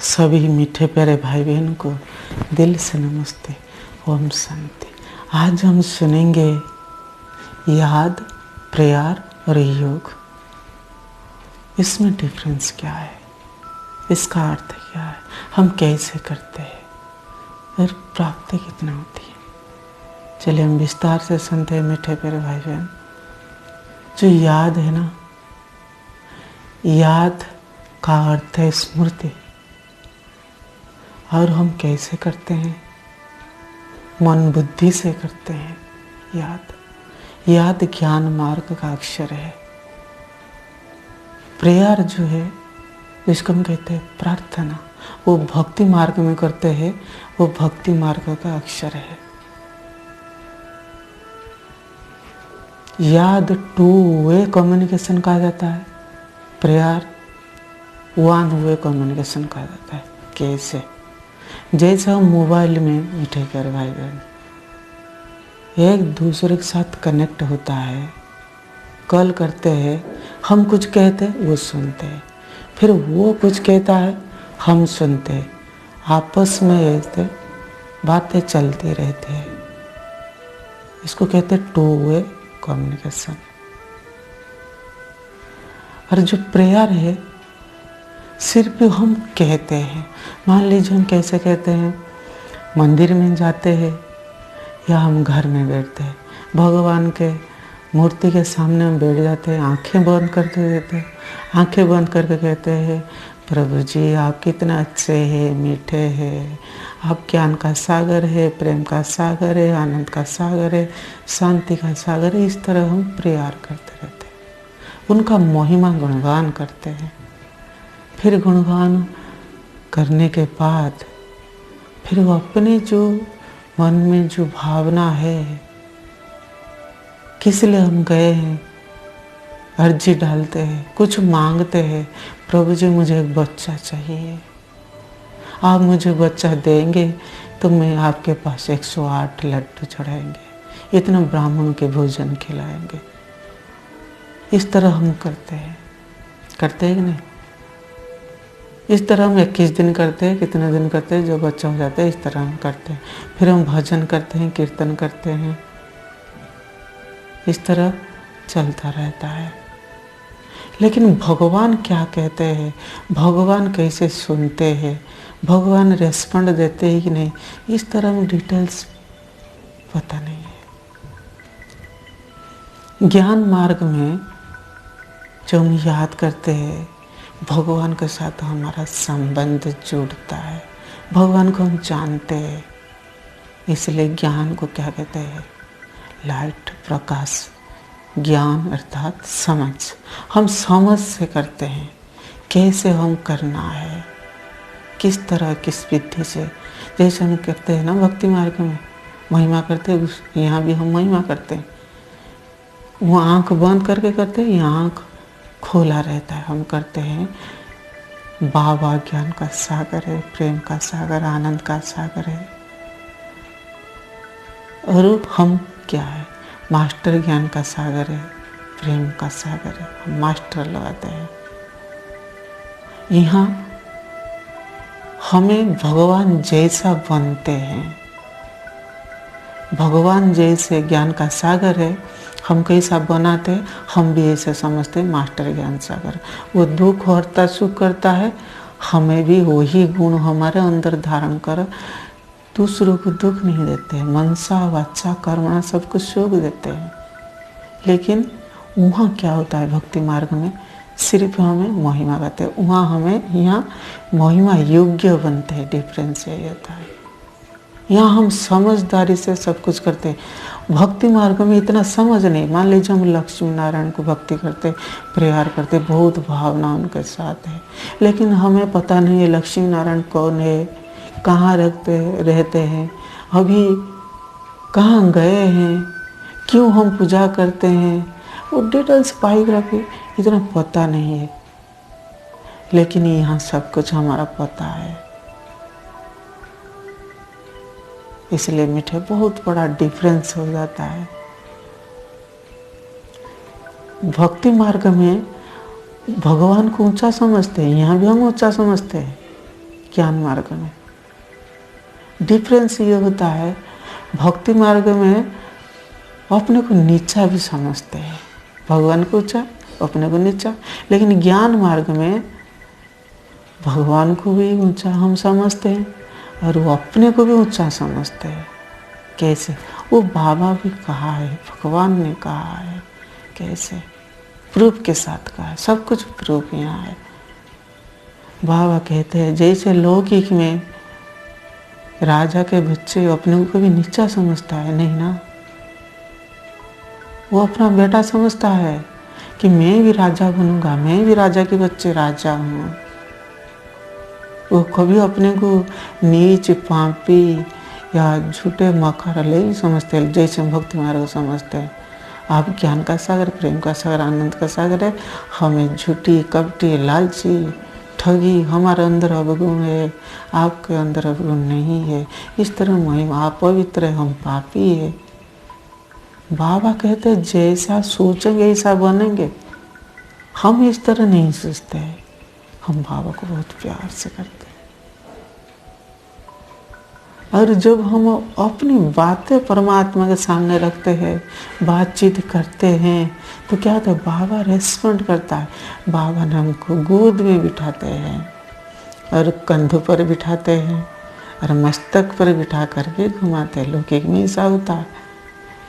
सभी मीठे प्यारे भाई बहन को दिल से नमस्ते। ओम शांति। आज हम सुनेंगे याद, प्रेयर और योग। इसमें डिफरेंस क्या है, इसका अर्थ क्या है, हम कैसे करते हैं और प्राप्ति कितना होती है। चलिए हम विस्तार से सुनते हैं मीठे प्यारे भाई बहन। जो याद है ना, याद का अर्थ है स्मृति। और हम कैसे करते हैं? मन बुद्धि से करते हैं। याद ज्ञान मार्ग का अक्षर है। प्रेयर जो है, जिसको हम कहते हैं प्रार्थना, वो भक्ति मार्ग में करते हैं, वो भक्ति मार्ग का अक्षर है। याद टू वे कम्युनिकेशन कहा जाता है, प्रेयर वन वे कम्युनिकेशन कहा जाता है। कैसे? जैसे हम मोबाइल में मीठे प्यारे भाई बहन एक दूसरे के साथ कनेक्ट होता है, कॉल करते हैं, हम कुछ कहते हैं वो सुनते हैं, फिर वो कुछ कहता है हम सुनते हैं, आपस में ऐसे बातें चलती रहती है। इसको कहते हैं टू वे कम्युनिकेशन। और जो प्रेयर है सिर्फ हम कहते हैं। मान लीजिए हम कैसे कहते हैं, मंदिर में जाते हैं या हम घर में बैठते हैं, भगवान के मूर्ति के सामने हम बैठ जाते हैं, आंखें बंद करते रहते हैं, आंखें बंद करके कहते हैं प्रभु जी आप कितना अच्छे हैं, मीठे हैं, आप ज्ञान का सागर है, प्रेम का सागर है, आनंद का सागर है, शांति का सागर है। इस तरह हम प्रेयर करते रहते हैं, उनका महिमा गुणगान करते हैं। फिर गुणगान करने के बाद फिर वो अपने जो मन में जो भावना है, किस लिए हम गए हैं, अर्जी डालते हैं, कुछ मांगते हैं। प्रभु जी मुझे एक बच्चा चाहिए, आप मुझे बच्चा देंगे तो मैं आपके पास 108 लड्डू चढ़ाएंगे, इतना ब्राह्मण के भोजन खिलाएंगे। इस तरह हम करते हैं कि नहीं? इस तरह हम 21 दिन करते हैं, कितने दिन करते हैं, जो बच्चा हो जाता है इस तरह हम करते हैं। फिर हम भजन करते हैं, कीर्तन करते हैं, इस तरह चलता रहता है। लेकिन भगवान क्या कहते हैं, भगवान कैसे सुनते हैं, भगवान रेस्पॉन्ड देते हैं कि नहीं, इस तरह में डिटेल्स पता नहीं है। ज्ञान मार्ग में जो हम याद करते हैं, भगवान के साथ हमारा संबंध जुड़ता है, भगवान को हम जानते हैं। इसलिए ज्ञान को क्या कहते हैं? लाइट, प्रकाश। ज्ञान अर्थात समझ। हम समझ से करते हैं, कैसे हम करना है, किस तरह, किस विधि से। जैसे हम करते हैं ना भक्ति मार्ग में महिमा करते हैं, यहाँ भी हम महिमा करते हैं। वो आँख बंद करके करते हैं, यहाँ आँख खोला रहता है, हम करते हैं। बाबा ज्ञान का सागर है, प्रेम का सागर, आनंद का सागर है। और हम क्या है? मास्टर ज्ञान का सागर है, प्रेम का सागर है, हम मास्टर लगाते हैं। यहाँ हमें भगवान जैसा बनते हैं, भगवान जैसे ज्ञान का सागर है, हम कैसा बनाते हैं, हम भी ऐसे समझते हैं मास्टर ज्ञान सागर। वो दुख हरता, सुख करता है, हमें भी वही गुण हमारे अंदर धारण कर दूसरों को दुख नहीं देते हैं, मनसा वाचा कर्मणा सब कुछ सुख देते हैं। लेकिन वहाँ क्या होता है? भक्ति मार्ग में सिर्फ हमें महिमा गाते हैं, वहाँ हमें यहाँ महिमा योग्य बनते हैं। डिफरेंस यही होता है। यहाँ हम समझदारी से सब कुछ करते हैं। भक्ति मार्ग में इतना समझ नहीं। मान लीजिए हम लक्ष्मी नारायण को भक्ति करते, प्रेयर करते, बहुत भावना उनके साथ है, लेकिन हमें पता नहीं है लक्ष्मी नारायण कौन है, कहाँ रहते हैं, अभी कहाँ गए हैं, क्यों हम पूजा करते हैं, वो डिटेल्स बायोग्राफी इतना पता नहीं है। लेकिन यहाँ सब कुछ हमारा पता है। इसलिए मीठे बहुत बड़ा डिफरेंस हो जाता है। भक्ति मार्ग में भगवान को ऊंचा समझते हैं, यहाँ भी हम ऊंचा समझते हैं, ज्ञान मार्ग में। डिफरेंस ये होता है, भक्ति मार्ग में अपने को नीचा भी समझते हैं, भगवान को ऊंचा, अपने को नीचा। लेकिन ज्ञान मार्ग में भगवान को भी ऊंचा हम समझते हैं और वो अपने को भी ऊंचा समझते हैं। कैसे? वो बाबा भी कहा है, भगवान ने कहा है, कैसे? प्रूफ के साथ कहा है, सब कुछ प्रूफ यहाँ है। बाबा कहते हैं जैसे लौकिक में राजा के बच्चे अपने को भी नीचा समझता है, नहीं ना, वो अपना बेटा समझता है कि मैं भी राजा बनूंगा, मैं भी राजा के बच्चे राजा हूँ। वो कभी अपने को नीच, पापी या झूठे मखार नहीं समझते, जैसे भक्ति मार्ग समझते हैं। आप ज्ञान का सागर, प्रेम का सागर, आनंद का सागर है। हमें झूठी, कपटी, लालची, ठगी हमारे अंदर अवगुण है, आपके अंदर अवगुण नहीं है। इस तरह महिमा, आप पवित्र है, हम पापी है। बाबा कहते हैं जैसा सोचेंगे ऐसा बनेंगे। हम इस तरह नहीं सोचते हैं, हम बाबा को बहुत प्यार से करते हैं। और जब हम अपनी बातें परमात्मा के सामने रखते हैं, बातचीत करते हैं, तो क्या होता है, बाबा रेस्पॉन्ड करता है। बाबा ने हमको गोद में बिठाते हैं और कंधों पर बिठाते हैं और मस्तक पर बिठा करके घुमाते हैं। लौकिक में ऐसा होता है,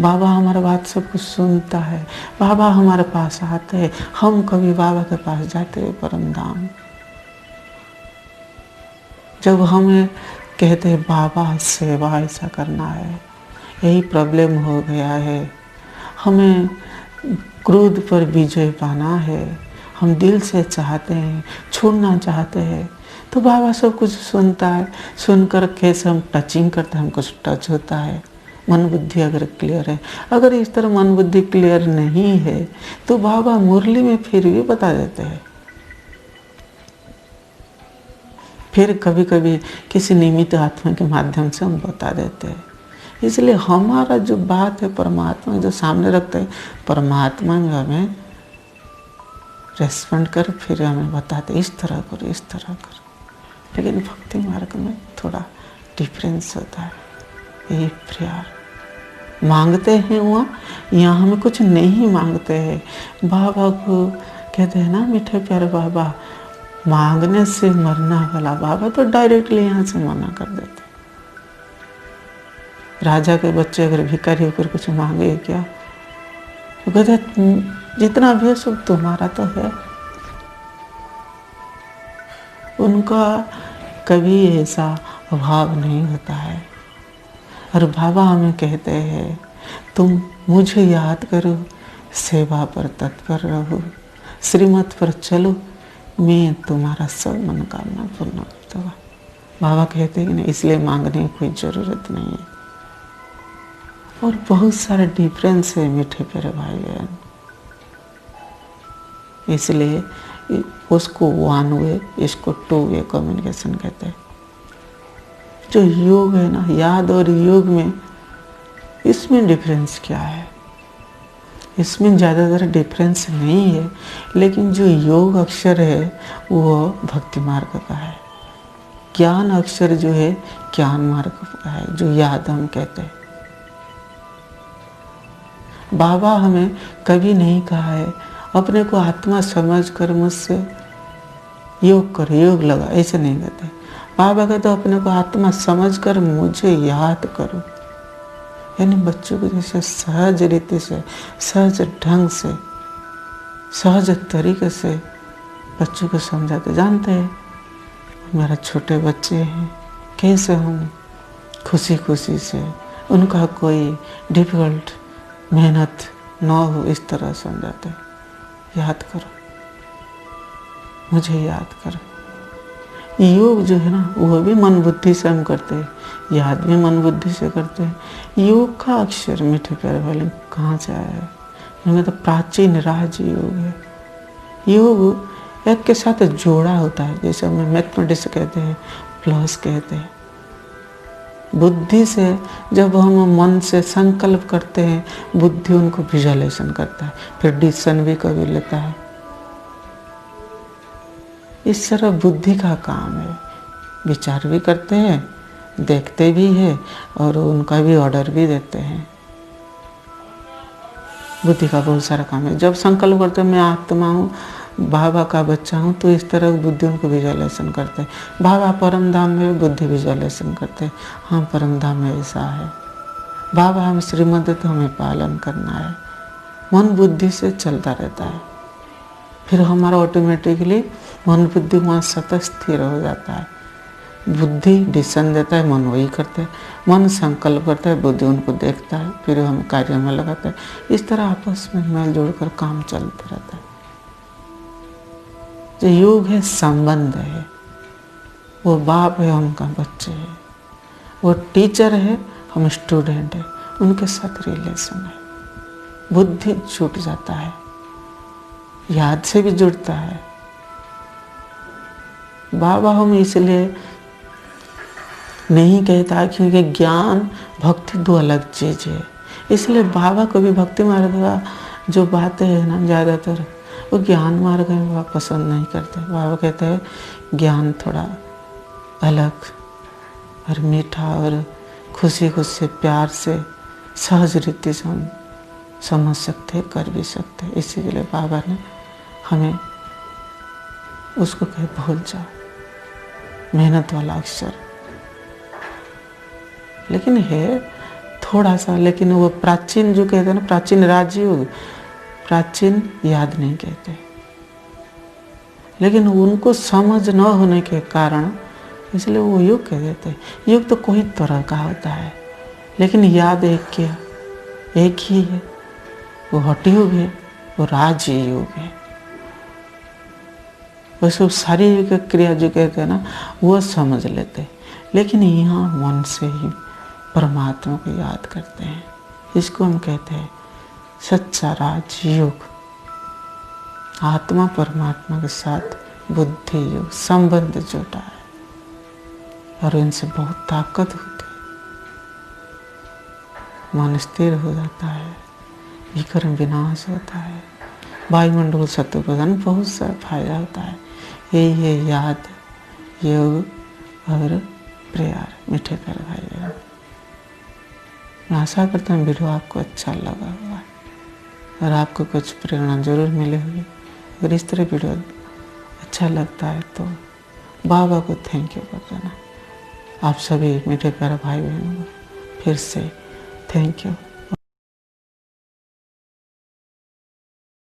बाबा हमारा बात सब कुछ सुनता है, बाबा हमारे पास आते हैं, हम कभी बाबा के पास जाते हैं परम धाम। जब हमें कहते हैं बाबा सेवा ऐसा करना है, यही प्रॉब्लम हो गया है, हमें क्रोध पर विजय पाना है, हम दिल से चाहते हैं, छोड़ना चाहते हैं, तो बाबा सब कुछ सुनता है। सुनकर कैसे हम टचिंग करते हैं, हमको टच होता है। मन बुद्धि अगर क्लियर है, अगर इस तरह मन बुद्धि क्लियर नहीं है तो बाबा मुरली में फिर भी बता देते हैं। फिर कभी कभी किसी निमित्त आत्मा के माध्यम से हम बता देते हैं। इसलिए हमारा जो बात है परमात्मा जो सामने रखते हैं, परमात्मा में हमें रेस्पॉन्ड कर फिर हमें बताते इस तरह करो, इस तरह करो। लेकिन भक्ति मार्ग में थोड़ा डिफरेंस होता है। यही प्यार मांगते हैं वहाँ, यहाँ हमें कुछ नहीं मांगते हैं। बाबा को कहते हैं ना मीठे प्यारे बाबा, मांगने से मरना वाला बाबा तो डायरेक्टली यहाँ से मना कर देते। राजा के बच्चे अगर भिखारी होकर कुछ मांगे क्या, तो कहते जितना भी है सब तुम्हारा तो है। उनका कभी ऐसा अभाव नहीं होता है। और बाबा हमें कहते हैं तुम मुझे याद करो, सेवा पर तत्पर रहो, श्रीमत पर चलो, मैं तुम्हारा सब मनोकामना पूर्ण कर दूंगा। बाबा कहते हैं कि नहीं, इसलिए मांगने की कोई ज़रूरत नहीं है। और बहुत सारे डिफरेंस है मीठे प्यारे भाई बहन। इसलिए उसको 1 वे, इसको 2 वे कम्युनिकेशन कहते हैं। जो योग है ना, याद और योग में, इसमें डिफरेंस क्या है? इसमें ज़्यादातर डिफरेंस नहीं है, लेकिन जो योग अक्षर है वो भक्ति मार्ग का है। ज्ञान अक्षर जो है ज्ञान मार्ग का है, जो याद हम कहते हैं। बाबा हमें कभी नहीं कहा है अपने को आत्मा समझ कर मुझसे योग करो, योग लगा, ऐसे नहीं कहते। बाबा कहते अपने को आत्मा समझ कर मुझे याद करो। यानी बच्चों को जैसे सहज रीति से, सहज ढंग से, सहज तरीके से बच्चों को समझाते। जानते हैं मेरा छोटे बच्चे हैं, कैसे हम खुशी खुशी से उनका कोई डिफिकल्ट मेहनत ना हो इस तरह समझाते। याद करो, मुझे याद करो। योग जो है ना वो भी मन बुद्धि से हम करते हैं, याद भी मन बुद्धि से करते हैं। योग का अक्षर मीठे प्यारे वाले कहाँ से आया है? उनमें तो प्राचीन राजयोग है। योग एक के साथ जोड़ा होता है, जैसे हमें मैथमेटिक्स कहते हैं, प्लस कहते हैं। बुद्धि से जब हम मन से संकल्प करते हैं, बुद्धि उनको विजुअलाइजेशन करता है, फिर डिसीजन भी कभी लेता है। इस तरह बुद्धि का काम है। विचार भी करते हैं, देखते भी हैं और उनका भी ऑर्डर भी देते हैं। बुद्धि का बहुत सारा काम है। जब संकल्प करते मैं आत्मा हूँ, बाबा का बच्चा हूँ, तो इस तरह बुद्धि उनको विजुअलाइजेशन करते हैं। बाबा परम धाम में, बुद्धि विजुअलाइजेशन करते हैं, हाँ परम धाम में ऐसा है। बाबा हम श्रीमत तो हमें पालन करना है। मन बुद्धि से चलता रहता है, फिर हमारा ऑटोमेटिकली मन बुद्धि वहाँ सतत स्थिर हो जाता है। बुद्धि डिसीजन देता है, मन वही करता है। मन संकल्प करता है, बुद्धि उनको देखता है, फिर हम कार्य में लगाता है। इस तरह आपस में मेल जोड़कर काम चलता रहता है। जो योग है संबंध है, वो बाप है, उनका बच्चे है, वो टीचर है, हम स्टूडेंट है, उनके साथ रिलेशन है। बुद्धि छूट जाता है, याद से भी जुड़ता है। बाबा हम इसलिए नहीं कहता क्योंकि ज्ञान भक्ति दो अलग चीज है। इसलिए बाबा को भी भक्ति मार्ग का जो बातें है ना, ज़्यादातर वो ज्ञान मार्ग में बाबा पसंद नहीं करते। बाबा कहते हैं ज्ञान थोड़ा अलग और मीठा और खुशी खुशी प्यार से सहज रीति से हम समझ सकते, कर भी सकते। इसी के लिए बाबा ने हमें उसको कहे भूल जाओ, मेहनत वाला अक्षर। लेकिन है थोड़ा सा, लेकिन वो प्राचीन जो कहते हैं ना, प्राचीन राजयोग, प्राचीन याद नहीं कहते, लेकिन उनको समझ न होने के कारण इसलिए वो युग कह देते हैं। युग तो कोई तरह का होता है, लेकिन याद एक ही है। वो हठ युग है, वो राजयोग है। वैसे सारी युग क्रिया जो कहते हैं ना, वो समझ लेते, लेकिन यहाँ मन से ही परमात्मा को याद करते हैं। इसको हम कहते हैं सच्चा राजयोग। आत्मा परमात्मा के साथ बुद्धि योग संबंध जुटा है और इनसे बहुत ताकत होती है। मन स्थिर हो जाता है, विकर्म विनाश होता है, वायुमंडल सत्व प्रदान, बहुत सा फायदा होता है। यही है याद, योग और प्रेयर। मीठे प्यारे भाई बहन, मैं आशा करता हूँ वीडियो आपको अच्छा लगा होगा और आपको कुछ प्रेरणा जरूर मिले होगी। अगर इस तरह वीडियो अच्छा लगता है तो बाबा को थैंक यू कर देना। आप सभी मीठे प्यारे भाई बहनों को फिर से थैंक यू।